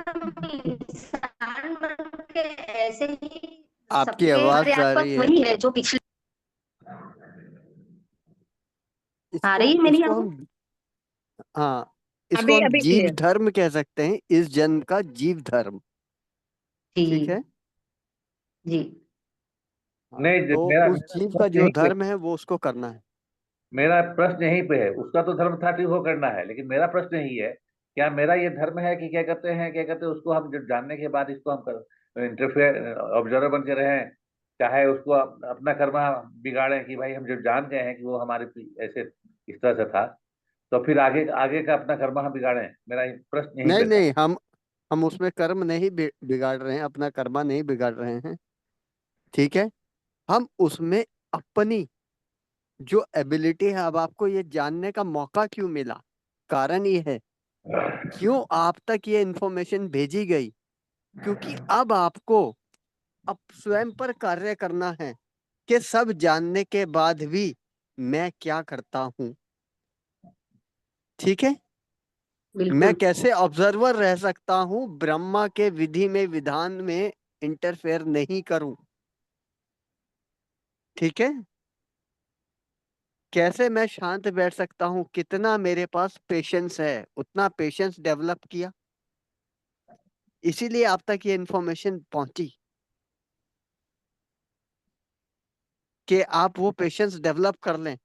हम इंसान बन के ऐसे ही आपकी सबके हमारे आवाज आ आसपास रही है। वही है जो पिछले। आ इसको रही है मेरी इसको आवाज? हम, हाँ, इसको अभी हम अभी जीव क्लियर। धर्म कह सकते हैं, इस जन्म का जीव धर्म। ठीक है। जी जी। हाँ, नहीं, तो मेरा उस मेरा जीव का प्रश्न जो यहीं पे, धर्म है वो उसको करना है। मेरा प्रश्न यहीं पे है। उसका तो धर्म था कि वो करना है, लेकिन मेरा प्रश्न यही है, क्या मेरा ये धर्म है कि क्या कहते हैं उसको हम जब जानने के बाद इसको हम इंटरफेयर ऑब्जर्वर बन के रहें, चाहे उसको अपना कर्मा बिगाड़े कि भाई हम जब जान गए हैं कि वो हमारे ऐसे इस तरह से था, तो फिर आगे आगे का अपना कर्मा हम बिगाड़े। मेरा ये प्रश्न यहीं नहीं पे था। नहीं, हम उसमें कर्म नहीं बिगाड़ रहे हैं, अपना कर्मा नहीं बिगाड़ रहे हैं। ठीक है, हम उसमें अपनी जो एबिलिटी है, अब आपको ये जानने का मौका क्यों मिला, कारण ये है क्यों आप तक ये इंफॉर्मेशन भेजी गई, क्योंकि अब आपको अब स्वयं पर कार्य करना है कि सब जानने के बाद भी मैं क्या करता हूं। ठीक है, मैं बिल्कुल। कैसे ऑब्जर्वर रह सकता हूं, ब्रह्मा के विधि में विधान में इंटरफेयर नहीं करूं। ठीक है, कैसे मैं शांत बैठ सकता हूं, कितना मेरे पास पेशेंस है, उतना पेशेंस डेवलप किया, इसीलिए आप तक ये इंफॉर्मेशन पहुंची कि आप वो पेशेंस डेवलप कर लें।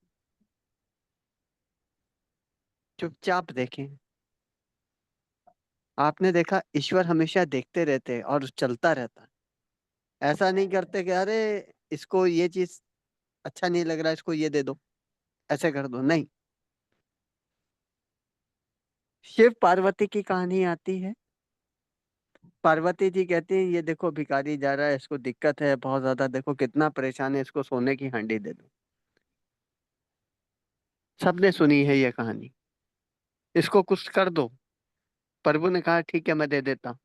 चुपचाप देखें। आपने देखा, ईश्वर हमेशा देखते रहते हैं और चलता रहता है। ऐसा नहीं करते कि अरे इसको ये चीज अच्छा नहीं लग रहा, इसको ये दे दो, ऐसे कर दो, नहीं। शिव पार्वती की कहानी आती है। पार्वती जी कहती है ये देखो भिखारी जा रहा है, इसको दिक्कत है बहुत ज्यादा, देखो कितना परेशान है, इसको सोने की हांडी दे दो। सबने सुनी है ये कहानी, इसको कुछ कर दो। प्रभु ने कहा ठीक है मैं दे देता हूं,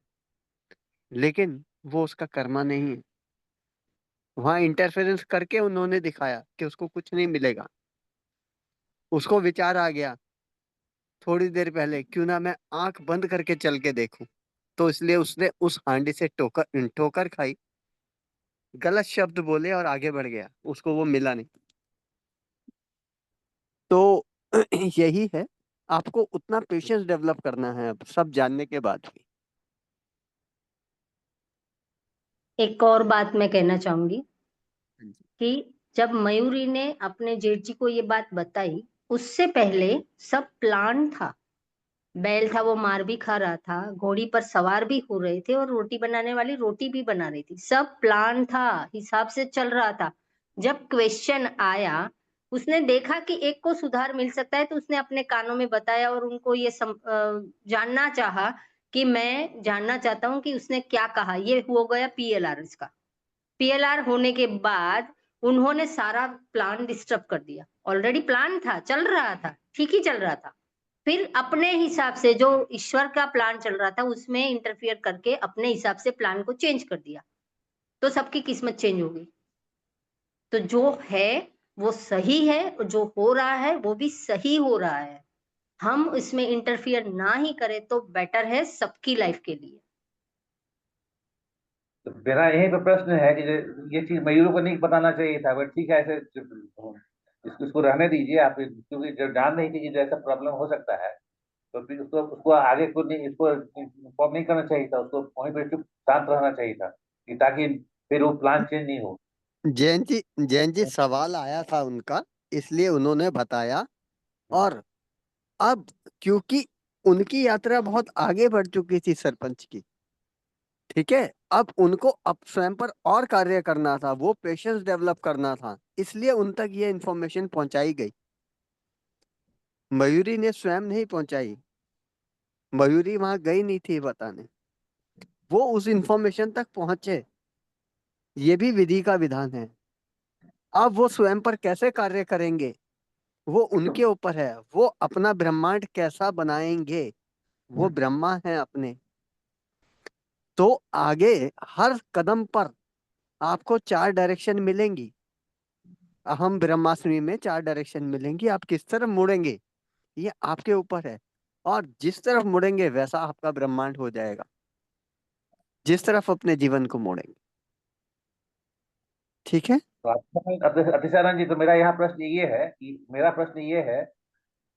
लेकिन वो उसका कर्मा नहीं है। वहां इंटरफेरेंस करके उन्होंने दिखाया कि उसको कुछ नहीं मिलेगा। उसको विचार आ गया थोड़ी देर पहले, क्यों ना मैं आंख बंद करके चल के देखूं। तो इसलिए उसने उस हांडी से ठोकर ठोकर खाई, गलत शब्द बोले और आगे बढ़ गया, उसको वो मिला नहीं। तो यही है, आपको उतना पेशेंस डेवलप करना है अब सब जानने के बाद भी। एक और बात मैं कहना चाहूंगी हाँ जी। कि जब मयूरी ने अपने जेठ जी को ये बात बताई, उससे पहले सब प्लान था। बैल था वो मार भी खा रहा था, घोड़ी पर सवार भी हो रहे थे, और रोटी बनाने वाली रोटी भी बना रही थी। सब प्लान था, हिसाब से चल रहा था। जब क्वेश्चन आया, उसने देखा कि एक को सुधार मिल सकता है, तो उसने अपने कानों में बताया और उनको ये जानना चाहा कि मैं जानना चाहता हूं कि उसने क्या कहा। ये हो गया पीएलआर। इसका पीएलआर होने के बाद उन्होंने सारा प्लान डिस्टर्ब कर दिया। ऑलरेडी प्लान था, चल रहा था, ठीक ही चल रहा था। फिर अपने हिसाब से जो ईश्वर का प्लान चल रहा था उसमें इंटरफियर करके अपने हिसाब से प्लान को चेंज कर दिया, तो सबकी किस्मत चेंज हो गई। तो जो है वो सही है, और जो हो रहा है वो भी सही हो रहा है। हम इसमें इंटरफियर ना ही करें तो बेटर है सबकी लाइफ के लिए। तो मेरा यही तो प्रश्न है कि ये चीज मयूरों को नहीं बताना चाहिए था, बट ठीक है, ऐसे इसको रहने दीजिए आप, क्योंकि जब जान नहीं थी कि जो ऐसा प्रॉब्लम हो सकता है, तो फिर उसको उसको आगे को नहीं, इसको इन्फॉर्म नहीं करना चाहिए था, उसको वहीं पर चुप शांत रहना चाहिए था, कि ताकि फिर वो प्लान चेंज नहीं हो। जैन जी सवाल आया था उनका, इसलिए उन्होंने बताया। और अब क्योंकि उनकी यात्रा बहुत आगे बढ़ चुकी थी सरपंच की, ठीक है, अब उनको अब स्वयं पर और कार्य करना था, वो पेशेंस डेवलप करना था, इसलिए उन तक ये इंफॉर्मेशन पहुंचाई गई। मयूरी ने स्वयं नहीं पहुंचाई, मयूरी वहां गई नहीं थी बताने, वो उस इंफॉर्मेशन तक पहुंचे। ये भी विधि का विधान है। अब वो स्वयं पर कैसे कार्य करेंगे वो उनके ऊपर है, वो अपना ब्रह्मांड कैसा बनाएंगे, वो ब्रह्मा है अपने। तो आगे हर कदम पर आपको चार डायरेक्शन मिलेंगी। अहम ब्रह्मास्मि में चार डायरेक्शन मिलेंगी, आप किस तरफ मुड़ेंगे ये आपके ऊपर है। और जिस तरफ मुड़ेंगे वैसा आपका ब्रह्मांड हो जाएगा, जिस तरफ अपने जीवन को मोड़ेंगे। ठीक है। तो अतिशानंद जी, तो मेरा यहाँ प्रश्न ये है कि मेरा प्रश्न ये है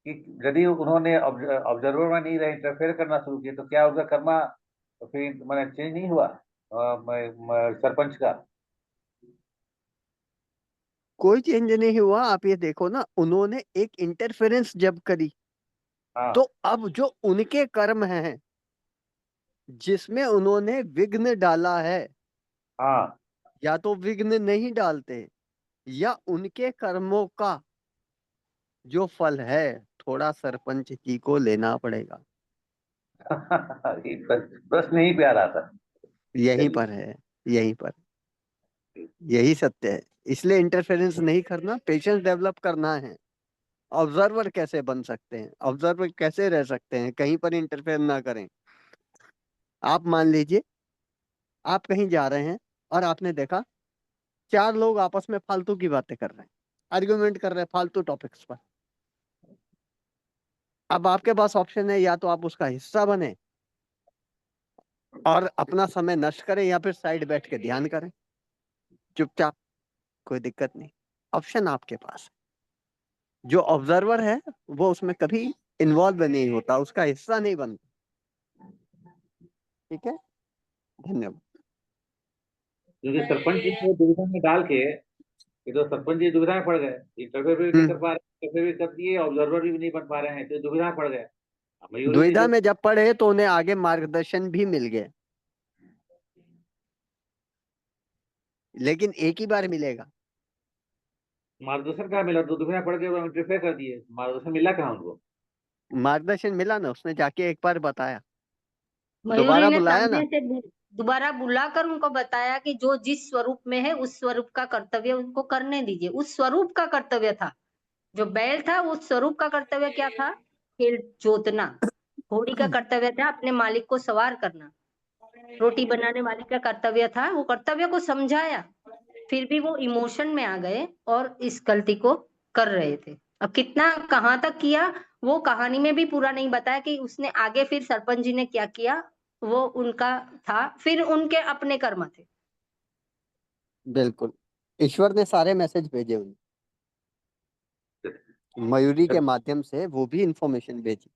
कि यदि उन्होंने ऑब्जर्वर में नहीं रहे, इंटरफेयर करना शुरू किया, तो क्या उनका कर्मा फिर मैंने चेंज नहीं हुआ सरपंच का? कोई चेंज नहीं हुआ। आप ये देखो ना, उन्होंने एक इंटरफेरेंस जब करी, तो हाँ। अब जो उनके कर्म हैं जिसमें उन्होंने विघ्न डाला है, हाँ। या तो विघ्न नहीं डालते, या उनके कर्मों का जो फल है थोड़ा सरपंच जी को लेना पड़ेगा। ये प्रश्न यहीं पे आ रहा था। यहीं चलिए। पर है, यहीं पर, यही सत्य है। इसलिए इंटरफेरेंस नहीं करना, पेशेंस डेवलप करना है। ऑब्जर्वर कैसे बन सकते हैं, ऑब्जर्वर कैसे रह सकते हैं, कहीं पर इंटरफेयर ना करें। आप मान लीजिए आप कहीं जा रहे हैं और आपने देखा 4 लोग आपस में फालतू की बातें कर रहे हैं, आर्ग्यूमेंट कर रहे हैं फालतू टॉपिक्स पर। अब आपके पास ऑप्शन है, या तो आप उसका हिस्सा बने और अपना समय नष्ट करें, या फिर साइड बैठ के ध्यान करें चुपचाप, कोई दिक्कत नहीं। ऑप्शन आपके पास है। जो ऑब्जर्वर है वो उसमें कभी इन्वॉल्व नहीं होता, उसका हिस्सा नहीं बनता। ठीक है, धन्यवाद। क्योंकि सरपंच जी को दुविधा में डाल के, ये तो सरपंच जी दुविधा में पड़ गए, इंटरफेयर भी नहीं कर पा रहे, इंटरफेयर भी कर दिए, ऑब्जर्वर भी नहीं बन पा रहे हैं, तो दुविधा में पड़ गए। मयूरी जी दुविधा जो में जब पढ़े तो उन्हें आगे मार्गदर्शन भी मिल गए, लेकिन एक ही बार मिलेगा। मार्गदर्शन कहाँ मिला, तो दुविधा पड़ गए, वो इंटरफेयर कर दिए, मार्गदर्शन मिला कहाँ उनको? मार्गदर्शन मिला ना, उसने जाके एक बार बताया, मयूरी दोबारा ने बुलाया सामने ना। से दोबारा बुलाकर उनको बताया कि जो जिस स्वरूप में है उस स्वरूप का कर्तव्य उनको करने दीजिए। उस स्वरूप का कर्तव्य था, जो बैल था उस स्वरूप का कर्तव्य क्या था? खेल जोतना। घोड़ी का कर्तव्य था अपने मालिक को सवार करना। रोटी बनाने वाले का कर्तव्य था, वो कर्तव्य को समझाया, फिर भी वो इमोशन में आ गए और इस गलती को कर रहे थे। अब कितना कहाँ तक किया वो कहानी में भी पूरा नहीं बताया कि उसने आगे फिर सरपंच जी ने क्या किया, वो उनका था, फिर उनके अपने कर्म थे। बिल्कुल, ईश्वर ने सारे मैसेज भेजे उन्हें, मयूरी के माध्यम से वो भी इंफॉर्मेशन भेजी।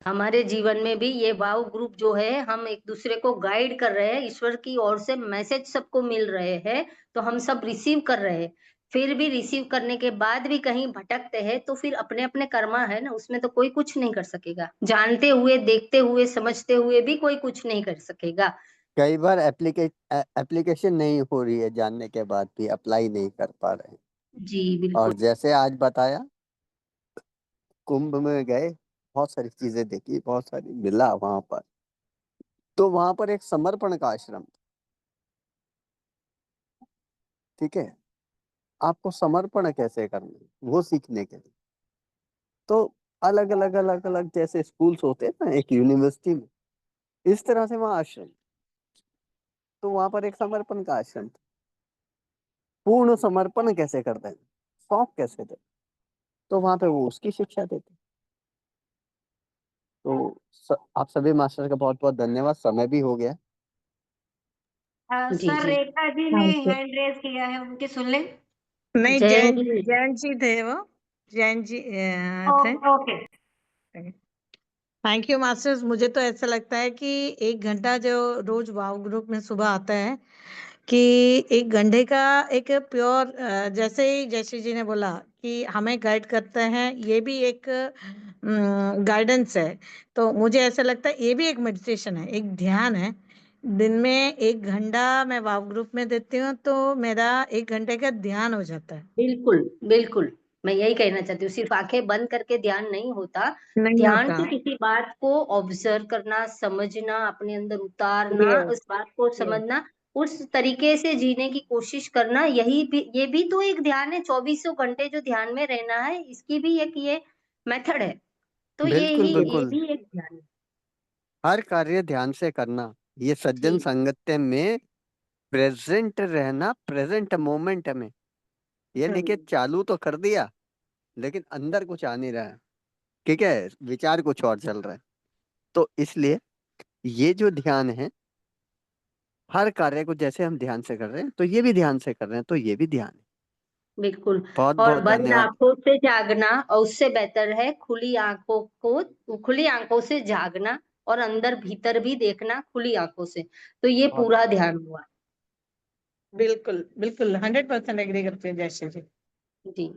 हमारे जीवन में भी ये वाव ग्रुप जो है, हम एक दूसरे को गाइड कर रहे हैं, ईश्वर की ओर से मैसेज सबको मिल रहे हैं, तो हम सब रिसीव कर रहे हैं। फिर भी रिसीव करने के बाद भी कहीं भटकते हैं तो फिर अपने अपने कर्मा है ना, उसमें तो कोई कुछ नहीं कर सकेगा। जानते हुए, देखते हुए, समझते हुए भी कोई कुछ नहीं कर सकेगा। कई बार एप्लीकेशन नहीं हो रही है, जानने के बाद भी अप्लाई नहीं कर पा रहे हैं। जी और बिल्कुल। जैसे आज बताया, कुंभ में गए, बहुत सारी चीजें देखी, बहुत सारी मिला वहां पर, तो वहां पर एक समर्पण का आश्रम था। ठीक है, आपको समर्पण कैसे करना है वो सीखने के लिए, तो अलग अलग अलग अलग जैसे स्कूल्स होते हैं ना एक यूनिवर्सिटी में, इस तरह से वहाँ आश्रम, तो वहां पर एक समर्पण का आश्रम था। पूर्ण समर्पण कैसे करते हैं, सौंप कैसे दे, तो वहां पे वो उसकी शिक्षा देते। तो आप सभी मास्टर का बहुत बहुत धन्यवाद, समय भी हो गया। जी सर जी। रेखा जी ने थैंक यू। हैंड रेज किया है, उनकी सुन लें। नहीं, जैन जैन जी। जैन जी थे वो, जैन जी थे। ओके। Thank you masters. मुझे तो ऐसा लगता है कि 1 घंटा जो रोज वाव ग्रुप में सुबह आता है, कि 1 घंटे का एक प्योर, जैसे ही जयश्री जी ने बोला कि हमें गाइड करते हैं, ये भी एक गाइडेंस है। तो मुझे ऐसा लगता है ये भी एक मेडिटेशन है, एक ध्यान है। दिन में 1 घंटा मैं वाव ग्रुप में देती हूँ तो मेरा 1 घंटे का ध्यान हो जाता है। बिल्कुल बिल्कुल, मैं यही कहना चाहती हूँ, सिर्फ आंखें बंद करके ध्यान नहीं होता। नहीं ध्यान होता। से किसी बात को ऑब्जर्व करना, समझना, अपने अंदर उतारना, यस, उस बात को यस। समझना, उस तरीके से जीने की कोशिश करना, यही भी, ये भी तो एक ध्यान है। 2400 घंटे जो ध्यान में रहना है, इसकी भी एक ये मेथड है। तो बिल्कुल ये बिल्कुल, भी एक ध्यान है। हर कार्य ध्यान से करना, ये सज्जन जी संगत्य में प्रेजेंट रहना, प्रेजेंट मोमेंट में। ये नहीं कि चालू तो कर दिया लेकिन अंदर कुछ आ नहीं रहा है, ठीक है, विचार कुछ और चल रहा है। तो इसलिए ये जो ध्यान है, हर कार्य को जैसे हम ध्यान से कर रहे हैं तो ये भी ध्यान से कर रहे हैं, तो ये भी ध्यान है। बिल्कुल। बहुत और बहुत बंद धन्यवाद। आंखों से जागना, और उससे बेहतर है खुली आंखों से जागना, और अंदर भीतर भी देखना खुली आंखों से। तो ये बहुत पूरा ध्यान हुआ। बिल्कुल बिल्कुल, 100% एग्री करते हैं जयश्री जी। जी।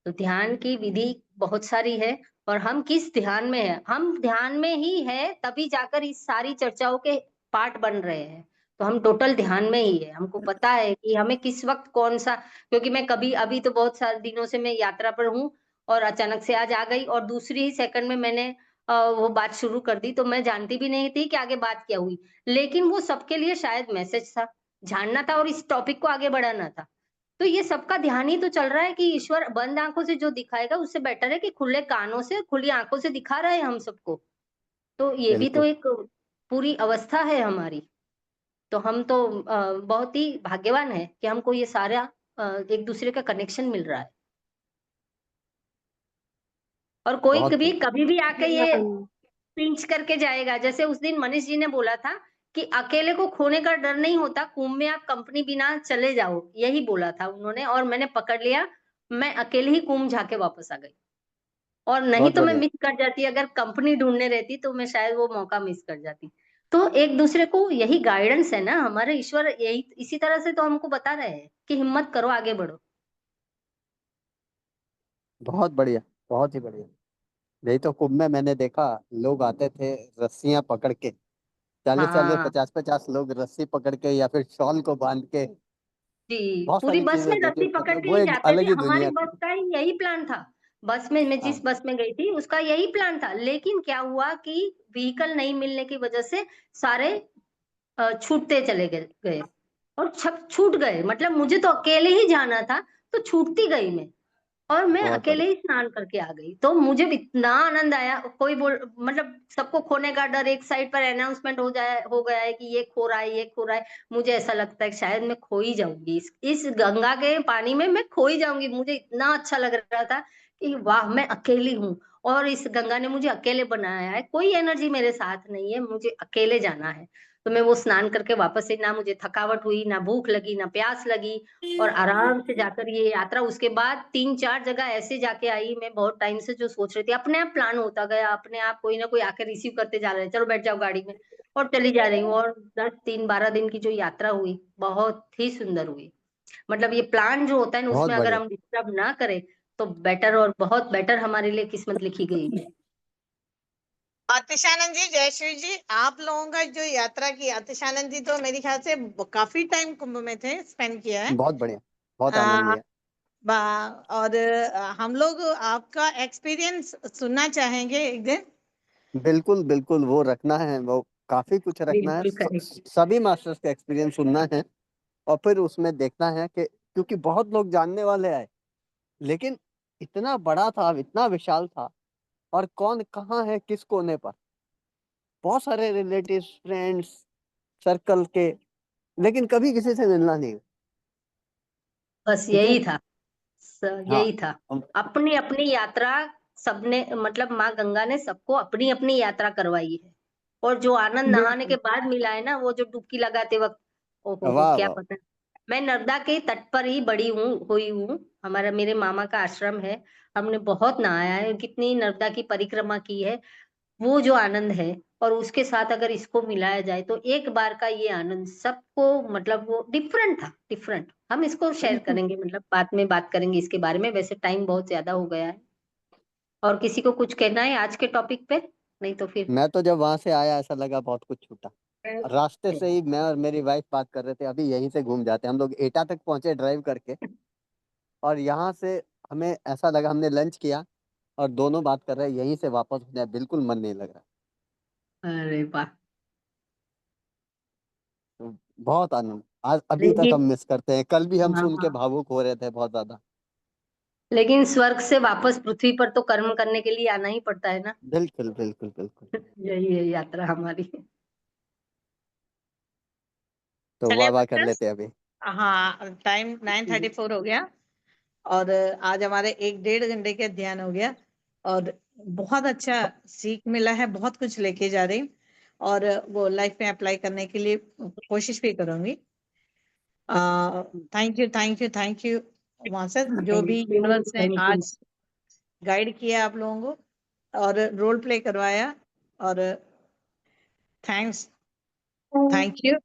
तो ध्यान की विधि बहुत सारी है, और हम किस ध्यान में है, हम ध्यान में ही है तभी जाकर इस सारी चर्चाओं के पार्ट बन रहे हैं, तो हम टोटल ध्यान में ही है। हमको पता है कि हमें किस वक्त कौन सा, क्योंकि मैं कभी अभी तो बहुत सारे दिनों से मैं यात्रा पर हूँ और अचानक से आज आ गई और दूसरी ही सेकंड में मैंने वो बात शुरू कर दी, तो मैं जानती भी नहीं थी कि आगे बात क्या हुई, लेकिन वो सबके लिए शायद मैसेज था, जानना था और इस टॉपिक को आगे बढ़ाना था। तो ये सबका ध्यान ही तो चल रहा है कि ईश्वर बंद आंखों से जो दिखाएगा उससे बेटर है कि खुले कानों से खुली आंखों से दिखा रहा है हम सबको। तो ये भी तो बिल्कुल एक पूरी अवस्था है हमारी। तो हम तो बहुत ही भाग्यवान है कि हमको ये सारा एक दूसरे का कनेक्शन मिल रहा है। और कोई बहुत बढ़िया। कभी भी आके ये पिंच करके जाएगा, जैसे उस दिन मनीष जी ने बोला था कि अकेले को खोने का डर नहीं होता, कुंभ में आप कंपनी बिना चले जाओ, यही बोला था उन्होंने और मैंने पकड़ लिया। मैं अकेले ही कुंभ जाके वापस आ गई, और नहीं बहुत तो मैं बढ़िया। मिस कर जाती, अगर कंपनी ढूंढने रहती तो मैं शायद वो मौका मिस कर जाती। तो एक दूसरे को यही गाइडेंस है ना, हमारे ईश्वर यही इसी तरह से तो हमको बता रहे हैं कि हिम्मत करो, आगे बढ़ो। बहुत बढ़िया। बहुत ही बढ़िया। यही तो कुंभ में मैंने देखा, लोग आते थे रस्सियां पकड़ के, 40-40 हाँ 50-50 लोग रस्सी पकड़ के या फिर शॉल को बांध के। जी, बहुत पूरी सारी बस में चीजें देखी, रस्सी पकड़ मतलब के वो ही एक जाते थे। अलग ही हमारी दुनिया बस थी। का ही यही प्लान था। बस में मैं जिस हाँ। बस में गई थी उसका यही प्लान था, लेकिन क्या हुआ कि व्हीकल नहीं मिलने की वजह से सारे छूटते चले गए और सब छूट गए। मतलब मुझे तो अकेले ही जाना था, तो छूटती गई मैं, और मैं बहुत अकेले बढ़िया। ही स्नान करके आ गई। तो मुझे इतना आनंद आया, कोई बोल मतलब सबको खोने का डर, एक साइड पर अनाउंसमेंट हो गया है कि ये खो रहा है, ये खो रहा है। मुझे ऐसा लगता है कि शायद मैं खो ही जाऊंगी इस गंगा के पानी में, मैं खो ही जाऊंगी। मुझे इतना अच्छा लग रहा था कि वाह, मैं अकेली हूँ और इस गंगा ने मुझे अकेले बनाया है, कोई एनर्जी मेरे साथ नहीं है, मुझे अकेले जाना है। तो मैं वो स्नान करके वापस से, ना मुझे थकावट हुई, ना भूख लगी, ना प्यास लगी, और आराम से जाकर ये यात्रा, उसके बाद 3-4 जगह ऐसे जाके आई। मैं बहुत टाइम से जो सोच रही थी, अपने आप प्लान होता गया, अपने आप कोई ना कोई आकर रिसीव करते जा रहे हैं, चलो बैठ जाओ गाड़ी में, और चली जा रही हूँ। और 10-3-12 दिन की जो यात्रा हुई, बहुत ही सुंदर हुई। मतलब ये प्लान जो होता है ना, बहुत उसमें अगर बढ़िया। हम डिस्टर्ब ना करें तो बेटर, और बहुत बेटर हमारे लिए किस्मत लिखी गई है। आतिशानंद जी, जयश्री जी, आप लोगों का जो यात्रा की, आतिशानंद जी तो मेरे ख्याल से काफी टाइम कुंभ में थे, स्पेंड किया है। बहुत बढ़िया। बहुत आनंद आ, लिया। और हम लोग आपका एक्सपीरियंस सुनना चाहेंगे एक दिन। बिल्कुल बिल्कुल, वो रखना है, वो काफी कुछ रखना है, बिल्कुल करेक्ट। सभी मास्टर्स का एक्सपीरियंस सुनना है। और फिर उसमें देखना है कि, क्योंकि बहुत लोग जानने वाले आए, लेकिन इतना बड़ा था, इतना विशाल था, और कौन कहाँ है किस कोने पर, बहुत सारे रिलेटिव्स, फ्रेंड्स, सर्कल के, लेकिन कभी किसी से मिलना नहीं। बस ठीक है। यही था, हाँ। यही था। हम- अपनी अपनी यात्रा सबने, मतलब माँ गंगा ने सबको अपनी अपनी यात्रा करवाई है। और जो आनंद नहाने के बिल्कुल। बाद मिला है ना, वो जो डुबकी लगाते वक्त, ओहो हो, वाह क्या वाह। पता। मैं नर्मदा के तट पर ही बड़ी हुई हूँ, हमारा मेरे मामा का आश्रम है। हमने बहुत नहाया है, कितनी नर्मदा की परिक्रमा की है। वो जो आनंद है, और उसके साथ अगर इसको मिलाया जाए तो एक बार का ये आनंद सबको, मतलब वो डिफरेंट था, डिफरेंट। हम इसको शेयर बिल्कुल। करेंगे, मतलब बाद में बात करेंगे इसके बारे में, वैसे टाइम बहुत ज्यादा हो गया है। और किसी को कुछ कहना है आज के टॉपिक पे? नहीं तो फिर मैं तो जब वहां से आया ऐसा लगा बहुत कुछ छूटा। रास्ते से ही मैं और मेरी वाइफ बात कर रहे थे, अभी यहीं से घूम जाते हैं। हम लोग एटा तक पहुंचे ड्राइव करके, और यहाँ से हमें ऐसा लगा, हमने लंच किया और दोनों बात कर रहे हैं, यहीं से वापस हो जाए, बिल्कुल मन नहीं लग रहा। अरे वाह। तो बहुत आनंद, आज अभी तक हम लेकिन मिस करते हैं, कल भी हम सुन के हाँ, भावुक हो रहे थे बहुत ज्यादा। लेकिन स्वर्ग से वापस पृथ्वी पर तो कर्म करने के लिए आना ही पड़ता है ना। बिल्कुल बिल्कुल बिल्कुल। यही है यात्रा हमारी। तो चलिए वाह वाह कर मास्टर्स, लेते हैं अभी। हाँ टाइम 9:34 हो गया, और आज हमारे 1-1.5 घंटे का ध्यान हो गया, और बहुत अच्छा सीख मिला है, बहुत कुछ लेके जा रही हूँ, और वो लाइफ में अप्लाई करने के लिए कोशिश भी करूंगी। Thank you, thank you, thank you master, जो थैंक भी यू, यूनिवर्स ने थैंक यू। आज गाइड किया आप लोगों को, और रोल प्ले करवाया, और थैंक्स, थैंक यू।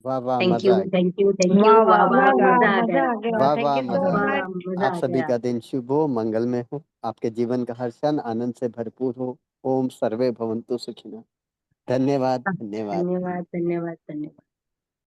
वाह वाह, थैंक मजा यू, आ गया। Thank you, thank you. वाह वाह, वाह वाह, वाह मजा आ वाह, मजा गया। आ मजा गया। आ गया, वाह थैंक वाह, यू मजा सो आ गया। वाह, मच। मजा आप आ सभी गया। का दिन शुभ हो, मंगलमय हो, आपके जीवन का हर क्षण आनंद से भरपूर हो। ओम सर्वे भवन्तु सुखिनः। धन्यवाद धन्यवाद धन्यवाद धन्यवाद धन्यवाद।